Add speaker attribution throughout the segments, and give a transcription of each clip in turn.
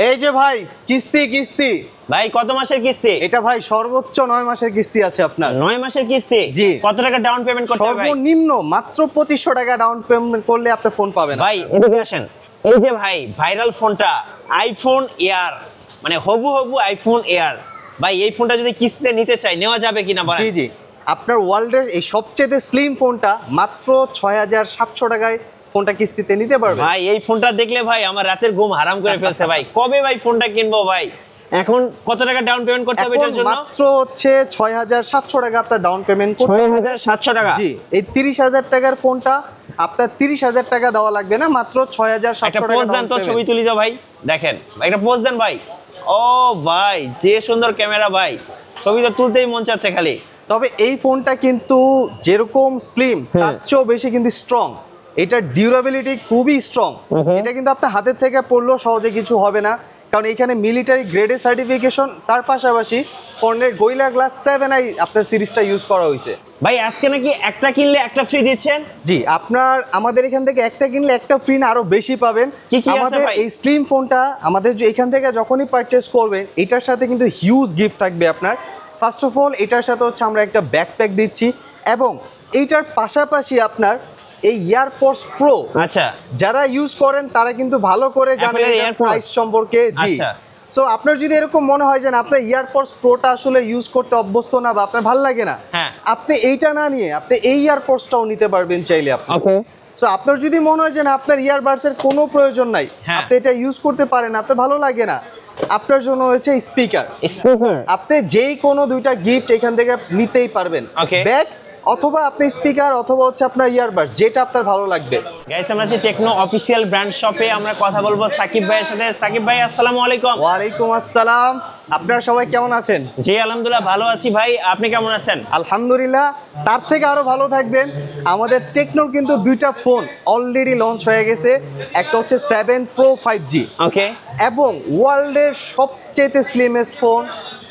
Speaker 1: এই যে ভাই কিস্তি কিস্তি
Speaker 2: ভাই কত মাসের কিস্তি?
Speaker 1: এটা ভাই সর্বোচ্চ 9 মাসের কিস্তি আছে আপনার।
Speaker 2: 9 মাসের কিস্তি?
Speaker 1: জি।
Speaker 2: কত টাকা ডাউন পেমেন্ট করতে হবে ভাই?
Speaker 1: সর্বনিম্ন মাত্র 2500 টাকা ডাউন পেমেন্ট করলে আপনি ফোন পাবেন।
Speaker 2: ভাই এদিকে আসেন। এই যে ভাই ভাইরাল ফোনটা আইফোন এয়ার, মানে হবু আইফোন এয়ার। ভাই এই ফোনটা যদি কিস্তিতে নিতে চাই নেওয়া যাবে কিনা বলেন?
Speaker 1: জি জি, আপনার ওয়ার্ল্ডের এই সবচেয়ে স্লিম ফোনটা মাত্র 6700 টাকায় ফোনটা কিস্তিতে নিতে পারবে।
Speaker 2: ভাই এই ফোনটা দেখলে ভাই আমার রাতের ঘুম হারাম করে ফেলছে ভাই। কবে ভাই ফোনটা কিনবো ভাই? এখন কত টাকা ডাউন পেমেন্ট করতে হবে এটার জন্য?
Speaker 1: মাত্র হচ্ছে 6700 টাকা আপনার ডাউন পেমেন্ট করতে।
Speaker 2: 6700 টাকা?
Speaker 1: জি, এই 30000 টাকার ফোনটা আপনার 30000 টাকা দেওয়া লাগবে না, মাত্র 6700 টাকা।
Speaker 2: একটা পোজ দেন তো, ছবি তুলি যাও ভাই। দেখেন একটা পোজ দেন ভাই। ও ভাই যে সুন্দর ক্যামেরা ভাই, ছবি তো তুলতেই মন চাচ্ছে খালি।
Speaker 1: তবে এই ফোনটা কিন্তু যেরকম স্লিম তার চেয়েও বেশি কিন্তু স্ট্রং। এটার ডিউরেবিলিটি খুবই স্ট্রং। এটা কিন্তু আপনার হাতের থেকে পড়লেও সহজে কিছু হবে না, কারণ এখানে মিলিটারি গ্রেডের সার্টিফিকেশন, তার পাশাপাশি ফোনের গোরিলা গ্লাস 7i আপনার সিরিজটা ইউজ করা হয়েছে।
Speaker 2: ভাই আজকে নাকি একটা কিনলে একটা ফ্রি দিচ্ছেন?
Speaker 1: জি, আপনার আমাদের এখান থেকে একটা কিনলে একটা ফ্রি না আরো বেশি পাবেন।
Speaker 2: কি কি আছে
Speaker 1: আমাদের
Speaker 2: ভাই?
Speaker 1: এই স্লিম ফোনটা আমাদের যে এখান থেকে যখনই পারচেজ করবেন এটার সাথে কিন্তু হিউজ গিফট থাকবে আপনার। ফার্স্ট অফ অল এটার সাথে হচ্ছে আমরা একটা ব্যাকপ্যাক দিচ্ছি, এবং এইটার পাশাপাশি আপনার এই এয়ারপডস প্রো
Speaker 2: আচ্ছা
Speaker 1: যারা ইউজ করেন তারা কিন্তু ভালো করে জানেন এর প্রাইস সম্পর্কে। জি,
Speaker 2: আচ্ছা।
Speaker 1: সো আপনার যদি এরকম মনে হয় যে আপনার ইয়ারপডস প্রোটা আসলে ইউজ করতে অভ্যস্ত না বা আপনার ভালো লাগে না,
Speaker 2: হ্যাঁ,
Speaker 1: আপনি এইটা না নিয়ে আপনি এই ইয়ারপডসটাও নিতে পারবেন চাইলে আপনি।
Speaker 2: ওকে।
Speaker 1: সো আপনার যদি মনে হয় যে না আপনার ইয়ারবাডসের কোনো প্রয়োজন নাই,
Speaker 2: হ্যাঁ,
Speaker 1: আপনি এটা ইউজ করতে পারেন, আপনার ভালো লাগে না, আপনার জন্য হয়েছে স্পিকার। আপনি যেই কোনো দুইটা গিফট এখান থেকে নিতেই পারবেন।
Speaker 2: ওকে।
Speaker 1: ব্যাগ অথবা আপনি স্পিকার অথবা হচ্ছে আপনার ইয়ারবাডস, যেটা আপনার ভালো লাগবে।
Speaker 2: গাইস আমরা আছি টেকনো অফিসিয়াল ব্র্যান্ড শপে। আমরা কথা বলবো সাকিব ভাইয়ের সাথে। সাকিব ভাই আসসালামু আলাইকুম।
Speaker 1: ওয়ালাইকুম আসসালাম, আপনারা সবাই কেমন আছেন?
Speaker 2: জি আলহামদুলিল্লাহ ভালো আছি ভাই, আপনি কেমন আছেন?
Speaker 1: আলহামদুলিল্লাহ, তার থেকে আরো ভালো থাকবেন। আমাদের টেকনোর কিন্তু দুইটা ফোন অলরেডি লঞ্চ হয়ে গেছে, একটা হচ্ছে 7 Pro 5G,
Speaker 2: ওকে,
Speaker 1: এবং ওয়ার্ল্ডের সবচেয়ে slimmest phone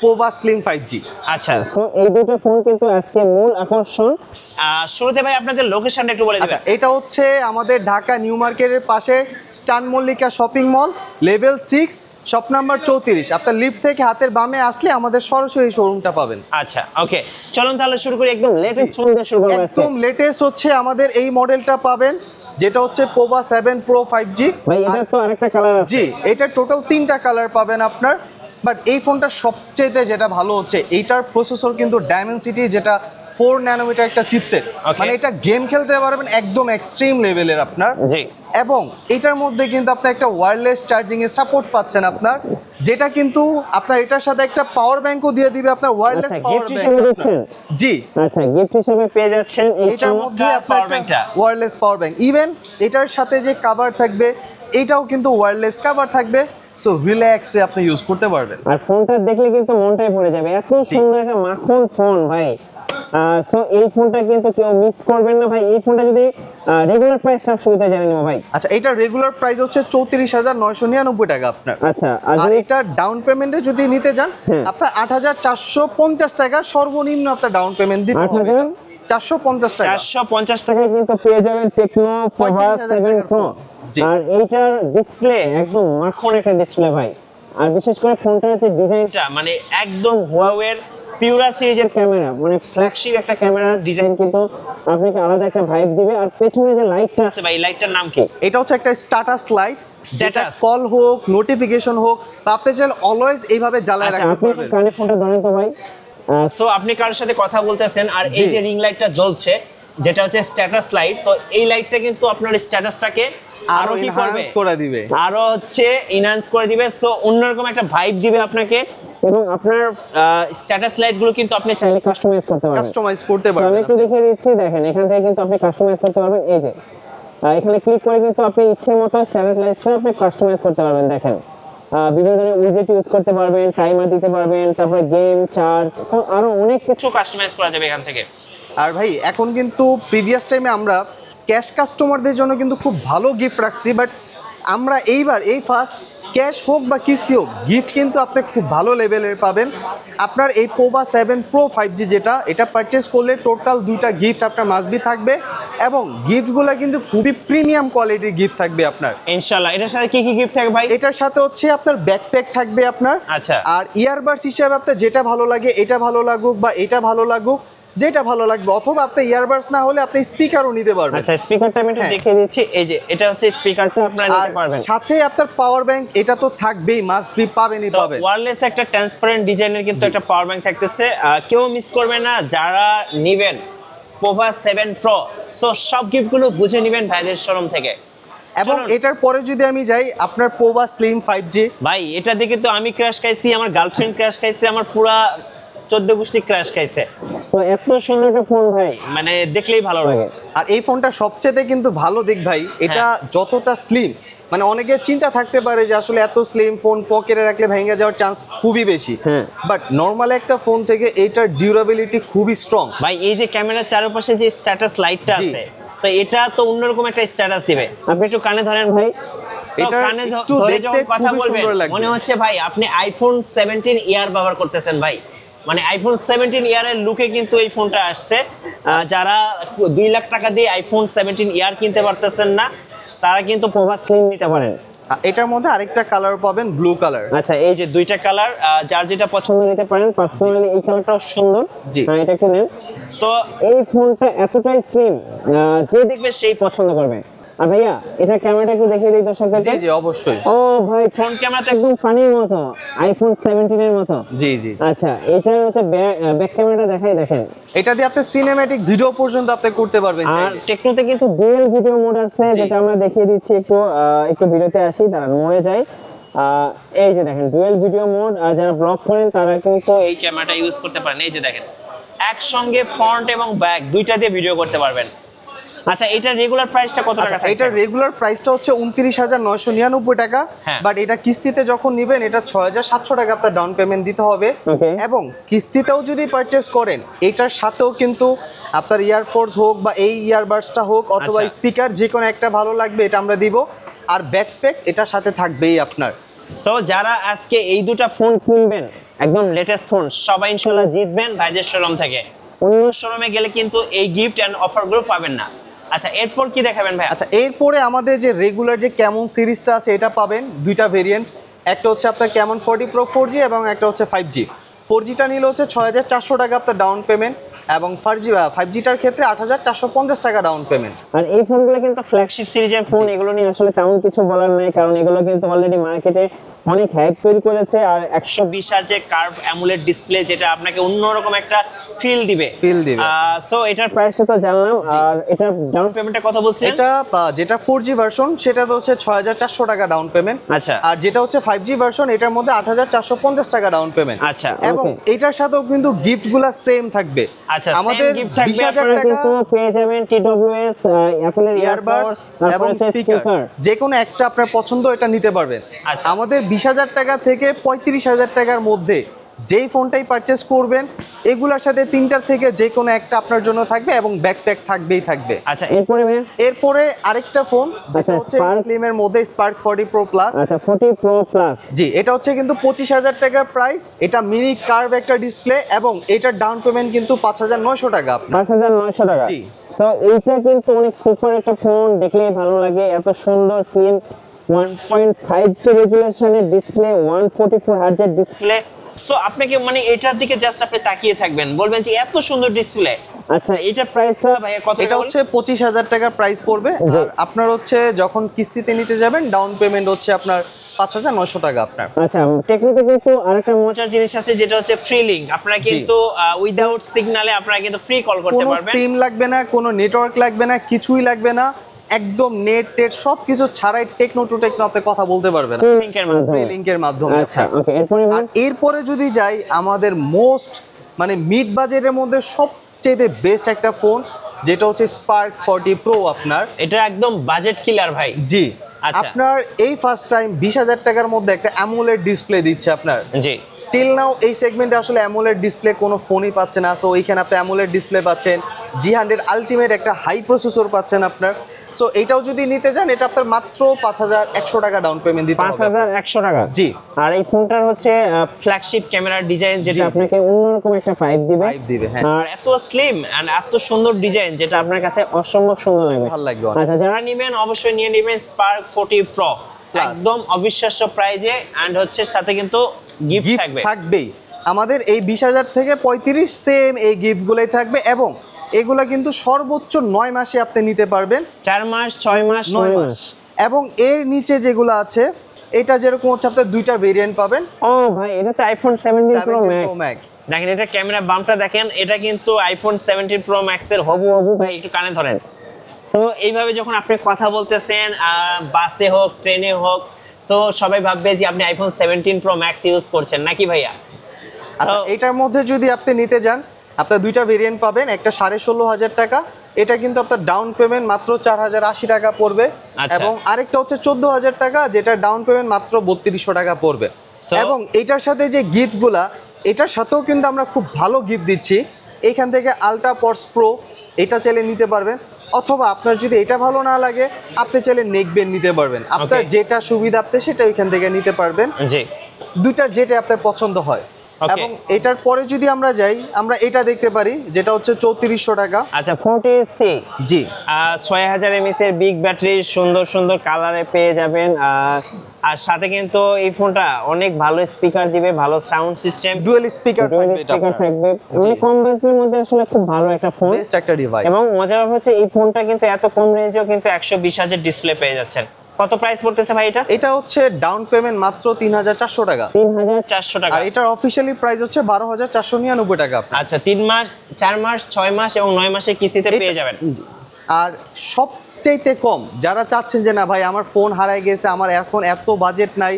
Speaker 1: Pova slim 5G।
Speaker 2: আচ্ছা, সো এই দুটো ফোন কিন্তু আজকে মূল আকর্ষণ। শুরুতে ভাই আপনাদের লোকেশনটা একটু বলে দিবেন।
Speaker 1: এটা হচ্ছে আমাদের ঢাকা নিউ মার্কেটের পাশে স্টান Mallika shopping mall, level 6, shop number 34। আপনার লিফট থেকে হাতের বামে আসলে আমাদের সরাসরি শোরুমটা পাবেন।
Speaker 2: আচ্ছা ওকে, চলুন তাহলে শুরু করি। একদম লেটেস্ট ফোন দিয়ে শুরু করব।
Speaker 1: একদম লেটেস্ট হচ্ছে আমাদের এই মডেলটা পাবেন, যেটা হচ্ছে পোভা 7 Pro 5G।
Speaker 2: ভাই এটা তো আরেকটা কালার আছে।
Speaker 1: জি, এটা টোটাল 3টা কালার পাবেন আপনার। বাট এই ফোনটা সবচেয়ে যেটা ভালো হচ্ছে এইটার প্রসেসর কিন্তু ডায়মেনসিটি, যেটা 4 ন্যানোমিটার একটা চিপসেট, মানে এটা গেম খেলতে পারবেন একদম এক্সট্রিম লেভেলের আপনার।
Speaker 2: জি,
Speaker 1: এবং এটার মধ্যে কিন্তু আপনি একটা ওয়্যারলেস চার্জিং এর সাপোর্ট পাচ্ছেন আপনার, যেটা কিন্তু আপনার এটার সাথে একটা পাওয়ার ব্যাংকও দিয়ে দিবে আপনার ওয়্যারলেস পাওয়ার ব্যাংক। জি,
Speaker 2: আচ্ছা, গিফট হিসেবে পেয়ে যাচ্ছেন
Speaker 1: এটার মধ্যে পাওয়ার ব্যাংকটা, ওয়্যারলেস পাওয়ার ব্যাংক। ইভেন এটার সাথে যে কভার থাকবে এটাও কিন্তু ওয়্যারলেস কভার থাকবে, সো রিল্যাক্সে আপনি ইউজ করতে পারবেন।
Speaker 2: আর ফোনটা দেখলে কিন্তু মনটাই ভরে যাবে, এত সুন্দর একটা মাখন ফোন ভাই। সো এই ফোনটা কিন্তু কেউ মিস করবেন না ভাই। এই ফোনটা যদি রেগুলার প্রাইসটা শুরুতে জানি না ভাই।
Speaker 1: আচ্ছা, এটা রেগুলার প্রাইস হচ্ছে 34999 টাকা আপনার।
Speaker 2: আচ্ছা,
Speaker 1: আর এটা ডাউন পেমেন্টে যদি নিতে যান আপনার 8450 টাকা সর্বনিম্ন আপনার ডাউন পেমেন্ট দিতে হবে। 450 টাকা,
Speaker 2: 450 টাকায় কিন্তু পেয়ে যাবেন টেকনো পোভা 7 Pro। আর এইটার ডিসপ্লে একদম মাখন একটা ডিসপ্লে ভাই। আর বিশেষ করে ফোনটার যে ডিজাইনটা, মানে একদম হুয়াওয়ের পিউরা সিরিজের ক্যামেরা, মানে ফ্ল্যাগশিপ একটা ক্যামেরার ডিজাইন, কিন্তু আপনাকে আলাদা একটা ভাইব দিবে। আর পেছনে যে লাইটটা আছে ভাই, লাইটটার নাম কি?
Speaker 1: এটা হচ্ছে একটা স্ট্যাটাস লাইট, যেটা কল হোক নোটিফিকেশন হোক বা আপনি চাইলে অলওয়েজ এইভাবে জ্বালায় রাখতে পারবেন।
Speaker 2: আপনি কানে ফোনটা ধরেন তো ভাই। সো আপনি কারোর সাথে কথা বলতেছেন আর এই যে রিং লাইটটা জ্বলছে, যেটা হচ্ছে স্ট্যাটাস লাইট, তো এই লাইটটা কিন্তু আপনার স্ট্যাটাসটাকে আরো কি করবে,
Speaker 1: করে দিবে,
Speaker 2: আরো হচ্ছে এনহান্স করে দিবে। সো অন্যরকম একটা ভাইব দিবে আপনাকে। এবং আপনার স্ট্যাটাস লাইটগুলো কিন্তু আপনি চাইলে কাস্টমাইজ করতে পারবেন। আমি একটু দেখিয়ে দিচ্ছি, দেখেন এখান থেকে কিন্তু আপনি কাস্টমাইজ করতে পারবেন। এই যে এখানে ক্লিক করে কিন্তু আপনি ইচ্ছে মতো স্ট্যাটাস লাইটটা আপনি কাস্টমাইজ করতে পারবেন। দেখেন বিভিন্ন ধরনের উইজেট ইউজ করতে পারবেন, টাইমার দিতে পারবেন, তারপরে গেম, চার্জ, আরো অনেক কিছু কাস্টমাইজ করা যাবে এখান থেকে।
Speaker 1: আর ভাই এখন কিন্তু প্রিভিয়াস টাইমে আমরা ক্যাশ কাস্টমারদের জন্য কিন্তু খুব ভালো গিফট রাখছি, বাট আমরা এইবার এই ফার্স্ট ক্যাশ হোক বা কিস্তি হোক গিফট কিন্তু আপনি খুব ভালো লেভেলের পাবেন। আপনার এই পোভা 7 প্রো 5G যেটা, এটা পারচেস করলে টোটাল 2টা গিফট আপনার মাসবি থাকবে এবং গিফটগুলো কিন্তু খুবই প্রিমিয়াম কোয়ালিটির গিফট থাকবে আপনার।
Speaker 2: ইনশাআল্লাহ। এটার সাথে কি কি গিফট থাকবে ভাই?
Speaker 1: এটার সাথে হচ্ছে আপনার ব্যাকপ্যাক থাকবে আপনার।
Speaker 2: আচ্ছা।
Speaker 1: আর ইয়ারবাডস হিসেবে আপনার যেটা ভালো লাগে, এটা ভালো লাগুক বা এটা ভালো লাগুক, যেটা ভালো লাগবে, অথবা আপনি ইয়ারবাডস না হলে আপনি স্পিকারও নিতে পারবেন।
Speaker 2: আচ্ছা, স্পিকারটা আমি একটু দেখিয়ে দিচ্ছি। এই যে এটা হচ্ছে স্পিকারটা আপনারা নিতে পারবেন।
Speaker 1: সাথে আপনার পাওয়ার ব্যাংক এটা তো থাকবেই, মাস্ট বি, পাবেনই পাবেন।
Speaker 2: ওয়্যারলেস একটা ট্রান্সপারেন্ট ডিজাইনের কিন্তু একটা পাওয়ার ব্যাংক থাকতেছে, কেউ মিস করবে না যারা নেবেন পোভা 7 প্রো। সো সব গিফটগুলো বুঝে নেবেন ভাইদের শোরুম থেকে।
Speaker 1: এবং এটার পরে যদি আমি যাই আপনার পোভা স্লিম 5G,
Speaker 2: ভাই এটা দেখে তো আমি ক্র্যাশ খাইছি, আমার গার্লফ্রেন্ড ক্র্যাশ খাইছে, আমার পুরা 14 গোষ্ঠী ক্র্যাশ খাইছে। তো এত সুন্দর একটা ফোন ভাই, মানে দেখলেই ভালো লাগে।
Speaker 1: আর এই ফোনটা সবচেয়ে কিন্তু ভালো দিক ভাই, এটা যতটা স্লিম, মানে অনেকে চিন্তা থাকতে পারে যে আসলে এত স্লিম ফোন পকেটে রাখলে ভেঙে যাওয়ার চান্স খুবই বেশি, বাট নর্মাল একটা ফোন থেকে এইটার ডিউরেবিলিটি খুবই স্ট্রং।
Speaker 2: ভাই এই যে ক্যামেরার চারপাশে যে স্ট্যাটাস লাইটটা আছে, তো এটা তো অন্যরকম একটা স্ট্যাটাস দিবে। আপনি একটু কানে ধরেন ভাই,
Speaker 1: এটা
Speaker 2: কানে
Speaker 1: একটু
Speaker 2: ধরে
Speaker 1: দেখতে
Speaker 2: যখন কথা
Speaker 1: খুবই
Speaker 2: বলবেন
Speaker 1: সুন্দর লাগবে।
Speaker 2: মনে হচ্ছে ভাই আপনি আইফোন 17 ইয়ার ব্যবহার করতেছেন ভাই। মানে আইফোন 17 ইয়ারের লুকে কিন্তু এই ফোনটা আসছে। যারা 2 লাখ টাকা দিয়ে আইফোন 17 ইয়ার কিনতে পারতেছেন না, তারা কিন্তু পোভা স্লিম নিতে পারেন।
Speaker 1: এটার মধ্যে আরেকটা কালার পাবেন, ব্লু কালার।
Speaker 2: আচ্ছা, এই যে দুইটা কালার, যার যেটা পছন্দ নিতে পারেন। পার্সোনালি এই কালারটাও সুন্দর,
Speaker 1: জি
Speaker 2: এটা একটু নেন। তো এই ফোনটা এতটাই স্লিম, যে দেখবে সেই পছন্দ করবে। আর ভাইয়া এটা ক্যামেরাটা একটু দেখিয়ে দিই দর্শকদেরকে।
Speaker 1: জি জি অবশ্যই।
Speaker 2: ও ভাই ফ্রন্ট ক্যামেরাটা একদম ফানির মতো, আইফোন 17 এর মতো।
Speaker 1: জি জি।
Speaker 2: আচ্ছা, এটা হচ্ছে ব্যাক ক্যামেরাটা দেখাই, দেখেন।
Speaker 1: এটা দিয়ে আপনি সিনেম্যাটিক ভিডিও পর্যন্ত আপনি করতে পারবেন
Speaker 2: আর
Speaker 1: চাইলে।
Speaker 2: টেকনোতে কিন্তু ডুয়াল ভিডিও মোড আছে, যেটা আমরা দেখিয়ে দিচ্ছি। একটু ভিডিওতে আসি, দাঁড়ান মোড়ে যাই। এই যে দেখেন ডুয়াল ভিডিও মোড, যারা ব্লগ করেন তারা কিন্তু এই ক্যামেরাটা ইউজ করতে পারেন। এই যে দেখেন একসঙ্গে ফ্রন্ট এবং ব্যাক দুইটা দিয়ে ভিডিও করতে পারবেন। আচ্ছা, এটা রেগুলার প্রাইসটা কত টাকা?
Speaker 1: এটা রেগুলার প্রাইসটা হচ্ছে 29,999 টাকা, বাট এটা কিস্তিতে যখন নেবেন এটা 6,700 টাকা আপনার ডাউন পেমেন্ট দিতে হবে। এবং কিস্তিতেও যদি পারচেস করেন এটার সাথেও কিন্তু আপনার ইয়ারপডস হোক বা এই ইয়ারবাডসটা হোক অথবা স্পিকার, যে কোনো একটা ভালো লাগবে এটা আমরা দিব। আর ব্যাকপ্যাক এটার সাথে থাকবেই আপনার।
Speaker 2: সো যারা আজকে এই দুটো ফোন কিনবেন, একদম লেটেস্ট ফোন, সবাই ইনশাআল্লাহ জিতবেন ভাইদের শোরুম থেকে। অন্য শোরুমে গেলে কিন্তু এই গিফট এন্ড অফারগুলো পাবেন না। আচ্ছা, এরপর কি দেখাবেন ভাই?
Speaker 1: আচ্ছা, এরপরে আমাদের যে রেগুলার যে ক্যামন সিরিজটা আছে এটা পাবেন দুইটা ভেরিয়েন্ট। একটা হচ্ছে আপনার ক্যামন 40 প্রো 4G এবং একটা হচ্ছে 5G। 4Gটা নিলে হচ্ছে 6,400 টাকা আপনার ডাউন পেমেন্ট এবং 5Gটার ক্ষেত্রে 8,450 টাকা ডাউন পেমেন্ট।
Speaker 2: আর এই ফোনগুলো কিন্তু ফ্ল্যাগশিপ সিরিজের ফোন, এগুলো নিয়ে আসলে তেমন কিছু বলার নেই, কারণ এগুলো কিন্তু অলরেডি মার্কেটে অনেক হাইপ তৈরি করেছে। আর 120 হার্জের কার্ভ অ্যামোলেড ডিসপ্লে, যেটা আপনাকে অন্যরকম একটা ফিল দিবে। সো এটার প্রাইসটা তো জানলাম। আর এটার ডাউন পেমেন্টের কথা বলছি,
Speaker 1: এটা যেটা 4G ভার্সন সেটা তো হচ্ছে 6,400 টাকা ডাউন পেমেন্ট।
Speaker 2: আচ্ছা।
Speaker 1: আর যেটা হচ্ছে 5G ভার্সন এটার মধ্যে 8,450 টাকা ডাউন পেমেন্ট।
Speaker 2: আচ্ছা,
Speaker 1: এবং এটার সাথেও কিন্তু গিফটগুলো সেম থাকবে।
Speaker 2: আচ্ছা,
Speaker 1: আমাদের 20,000 টাকা
Speaker 2: কিন্তু পেয়ে যাবেন TWS, অ্যাপলের
Speaker 1: ইয়ারবাডস এবং স্পিকার, যে কোনো একটা আপনার পছন্দ এটা নিতে পারবেন।
Speaker 2: আচ্ছা।
Speaker 1: আমাদের 20,000 টাকা থেকে 35,000 টাকার মধ্যে যেই ফোনটাই পারচেস করবেন এগুলোর সাথে তিনটার থেকে যে কোনো একটা আপনার জন্য থাকবে এবং ব্যাকপ্যাক থাকবেই থাকবে।
Speaker 2: আচ্ছা, এরপরে
Speaker 1: আরেকটা ফোন যেটা হচ্ছে স্লিমের মধ্যে স্পার্ক 40 প্রো প্লাস।
Speaker 2: আচ্ছা, 40 প্রো প্লাস।
Speaker 1: জি, এটা হচ্ছে কিন্তু 25,000 টাকার প্রাইস। এটা মিনি কার্ভ একটা ডিসপ্লে এবং এটার ডাউন পেমেন্ট কিন্তু 5,900 টাকা।
Speaker 2: 5,900 টাকা। জি। সো এইটা কিন্তু অনেক সুপার একটা ফোন, দেখলেই ভালো লাগে। এত সুন্দর স্লিম 1.5K রেজোলিউশনের ডিসপ্লে, 144 হার্জের ডিসপ্লে। সো আপনাকে মানে এটার দিকে জাস্ট আপনি তাকিয়ে থাকবেন, বলবেন যে এত সুন্দর ডিসপ্লে। আচ্ছা, এটার প্রাইসটা ভাইয়া কত?
Speaker 1: এটা হচ্ছে 25,000 টাকার প্রাইস পড়বে। আর আপনার হচ্ছে যখন কিস্তিতে নিতে যাবেন ডাউন পেমেন্ট হচ্ছে আপনার 5,900 টাকা আপনার।
Speaker 2: আচ্ছা, টেকনিতে কিন্তু আরেকটা মজার জিনিস আছে, যেটা হচ্ছে ফ্রি লিংক। আপনারা কিন্তু উইদাউট সিগনালে আপনারা কিন্তু ফ্রি কল করতে পারবেন।
Speaker 1: কোনো সিম লাগবে না, কোনো নেটওয়ার্ক লাগবে না, কিছুই লাগবে না, একদম নেট টেট সবকিছু ছাড়াই টেকনো টু টেকনো আপনি কথা বলতে পারবেন লিংকের মাধ্যমে।
Speaker 2: আচ্ছা, ওকে।
Speaker 1: এরপরে যদি যাই আমাদের মোস্ট মানে মিড বাজেটের মধ্যে সবচেয়ে বেস্ট একটা ফোন, যেটা হচ্ছে স্পার্ক 40 প্রো। আপনার
Speaker 2: এটা একদম বাজেট কিলার ভাই।
Speaker 1: জি, আপনার এই ফার্স্ট টাইম 20,000 টাকার মধ্যে একটা অ্যামোলেড ডিসপ্লে দিচ্ছে আপনার।
Speaker 2: জি,
Speaker 1: স্টিল নাও এই সেগমেন্টে আসলে অ্যামোলেড ডিসপ্লে কোনো ফোনই পাচ্ছে না। সো এইখানে আপনি অ্যামোলেড ডিসপ্লে পাচ্ছেন, G100 আলটিমেট একটা হাই প্রসেসর পাচ্ছেন আপনার। সো এটাও যদি নিতে চান এটা আপনার মাত্র 5100 টাকা ডাউন পেমেন্ট দিতে হবে।
Speaker 2: 5100 টাকা।
Speaker 1: জি।
Speaker 2: আর এই ফোনটার হচ্ছে ফ্ল্যাগশিপ ক্যামেরার ডিজাইন, যেটা আপনাকে অন্যরকম একটা ভাইব দিবে।
Speaker 1: হ্যাঁ।
Speaker 2: আর এত স্লিম এন্ড এত সুন্দর ডিজাইন, যেটা আপনার কাছে অসম্ভব সুন্দর লাগবে,
Speaker 1: ভালো লাগবে।
Speaker 2: আচ্ছা, যারা নেবেন অবশ্যই নিয়ে নেবেন স্পার্ক 40 প্রো, একদম অবিশ্বাস্য প্রাইজে, এন্ড হচ্ছে সাথে কিন্তু গিফট
Speaker 1: থাকবেই। আমাদের এই 20000 থেকে 35 সেম এই গিফটগুলোই থাকবে, এবং এগুলা কিন্তু সর্বোচ্চ 9 মাসে আপনি নিতে পারবেন।
Speaker 2: 4 মাস, 6 মাস, 9 মাস।
Speaker 1: এবং এর নিচে যেগুলো আছে, এটা যেরকম হচ্ছে আপনি দুইটা ভেরিয়েন্ট পাবেন।
Speaker 2: ও ভাই, এটা তো আইফোন 17 প্রো ম্যাক্স। দেখেন এটা ক্যামেরা বামটা দেখেন, এটা কিন্তু আইফোন 17 প্রো ম্যাক্স এর হবু ভাই, একটু কানে ধরেন। সো এইভাবে যখন আপনি কথা বলতেছেন, বাসে হোক ট্রেনে হোক, সো সবাই ভাববে যে আপনি আইফোন 17 প্রো ম্যাক্স ইউজ করছেন নাকি ভাইয়া।
Speaker 1: আচ্ছা, এটার মধ্যে যদি আপনি নিতে যান, আপনার দুইটা ভেরিয়েন্ট পাবেন। একটা 16,500 টাকা, এটা কিন্তু আপনার ডাউন পেমেন্ট মাত্র 4080 টাকা পড়বে। এবং আরেকটা হচ্ছে 14,000 টাকা, যেটা ডাউন পেমেন্ট মাত্র 3200 টাকা পড়বে। এবং এটার সাথে যে গিফটগুলা, এটার সাথেও কিন্তু আমরা খুব ভালো গিফট দিচ্ছি। এখান থেকে আলট্রা পডস প্রো এটা চাইলে নিতে পারবেন, অথবা আপনার যদি এটা ভালো না লাগে আপনি চাইলে নেকবেন নিতে পারবেন। আপনার যেটা সুবিধা আপনি সেটা ওইখান থেকে নিতে পারবেন। জি, দুইটার যেটা আপনার পছন্দ হয়। এবং এটার পরে যদি আমরা যাই, আমরা এটা দেখতে পারি, যেটা হচ্ছে 3400 টাকা।
Speaker 2: আচ্ছা, 40C।
Speaker 1: জি,
Speaker 2: 6000 mAh এর বিগ ব্যাটারি, সুন্দর সুন্দর কালারে পেয়ে যাবেন। আর সাথে কিন্তু এই ফোনটা অনেক ভালো স্পিকার দিবে, ভালো সাউন্ড সিস্টেম,
Speaker 1: ডুয়াল স্পিকার
Speaker 2: থাকবে। মানে কম বাজেটের মধ্যে আসলে খুব ভালো একটা ফোন,
Speaker 1: বেস্ট একটা ডিভাইস।
Speaker 2: এবং মজার হচ্ছে এই ফোনটা কিন্তু এত কম রেঞ্জেও কিন্তু 120,000 ডিসপ্লে পেয়ে যাচ্ছেন। কত প্রাইস পড়তেছে ভাই এটা?
Speaker 1: এটা হচ্ছে ডাউন পেমেন্ট মাত্র 3400 টাকা।
Speaker 2: 3400 টাকা।
Speaker 1: আর এটার অফিশিয়ালি প্রাইস হচ্ছে 12,499 টাকা।
Speaker 2: আচ্ছা, 3 মাস, 4 মাস, 6 মাস এবং 9 মাসের কিস্তিতে পেয়ে যাবেন।
Speaker 1: আর সবচেয়ে কম যারা চাচ্ছেন যে না ভাই আমার ফোন হারায় গেছে, আমার এখন এত বাজেট নাই,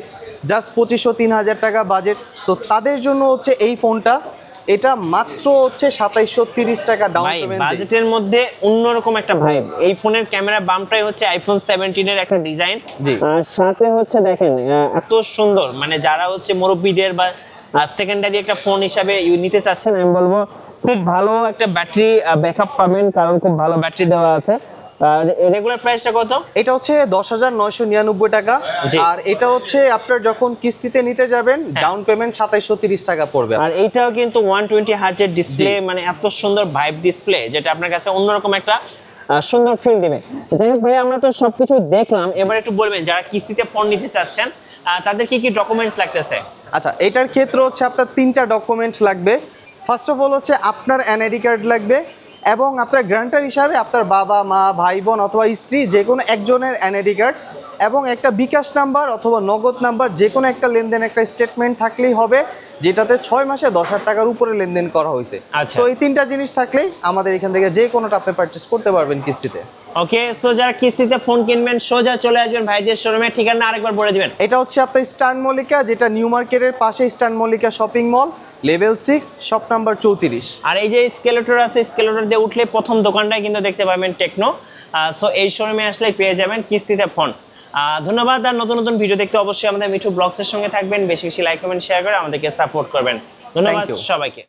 Speaker 1: জাস্ট 2500-3000 টাকা বাজেট, সো তাদের জন্য হচ্ছে এই ফোনটা। এটা মাত্র হচ্ছে 2730 টাকা ডাউন পেমেন্ট।
Speaker 2: বাজেটের মধ্যে অন্যরকম একটা ভাইব। এই ফোনের ক্যামেরা বামটাই হচ্ছে আইফোন 17 এর একটা ডিজাইন, আর সাথে হচ্ছে দেখেন এত সুন্দর, মানে যারা হচ্ছে মুরব্বিদের বা সেকেন্ডারি একটা ফোন হিসাবে নিতে চাচ্ছেন, আমি বলবো খুব ভালো একটা ব্যাটারি ব্যাকআপ পাবেন, কারণ খুব ভালো ব্যাটারি দেওয়া আছে। রেগুলার প্রাইসটা কত? এটা হচ্ছে 10,999 টাকা। আর এটা হচ্ছে আপনার যখন কিস্তিতে নিতে যাবেন, ডাউন পেমেন্ট 2730 টাকা পড়বে। আর এইটাও কিন্তু 120 হার্টজের ডিসপ্লে, মানে এত সুন্দর ভাইব ডিসপ্লে, যেটা আপনার কাছে অন্যরকম একটা সুন্দর ফিল দিবে। যাই হোক ভাই, আমরা তো সবকিছু দেখলাম, এবার একটু বলবেন যারা কিস্তিতে ফোন নিতে চাচ্ছেন তাদের কি কি ডকুমেন্টস লাগতেছে? আচ্ছা, এটার ক্ষেত্রে হচ্ছে আপনার 3টা ডকুমেন্ট লাগবে। ফার্স্ট অফ অল হচ্ছে আপনার এনআইডি কার্ড লাগবে, এবং আপনার গ্যারান্টার হিসাবে আপনার বাবা মা ভাই বোন অথবা স্ত্রী যে কোনো একজনের এনআইডি কার্ড, এবং একটা বিকাশ নাম্বার অথবা নগদ নাম্বার, যে কোনো একটা লেনদেন একটা স্টেটমেন্ট থাকলেই হবে, যেটাতে 6 মাসে 10,000 টাকার উপরে লেনদেন করা হয়েছে। তো এই 3টা জিনিস থাকলেই আমাদের এখান থেকে যে কোনোটা আপনি পারচেজ করতে পারবেন কিস্তিতে। ওকে, সো যারা কিস্তিতে ফোন কিনবেন সোজা চলে আসবেন ভাইদের শোরুমে। ঠিকানা আরেকবার বলে দিবেন। এটা হচ্ছে আপনার ইস্টার্ন মল্লিকা, যেটা নিউ মার্কেটের পাশে eastern Mallika shopping mall, level 6, shop number 34। আর এই যে স্কেলেটর আছে, স্কেলেটর দিয়ে উঠলে প্রথম দোকানটাই কিন্তু দেখতে পাবেন টেকনো। সো এই শোরুমে আসলে পেয়ে যাবেন কিস্তিতে ফোন। ধন্যবাদ। আর নতুন নতুন ভিডিও দেখতে অবশ্যই আমাদের মিঠু ব্লগসের সঙ্গে থাকবেন। বেশি বেশি লাইক কমেন্ট শেয়ার করে আমাদেরকে সাপোর্ট করবেন। ধন্যবাদ সবাইকে।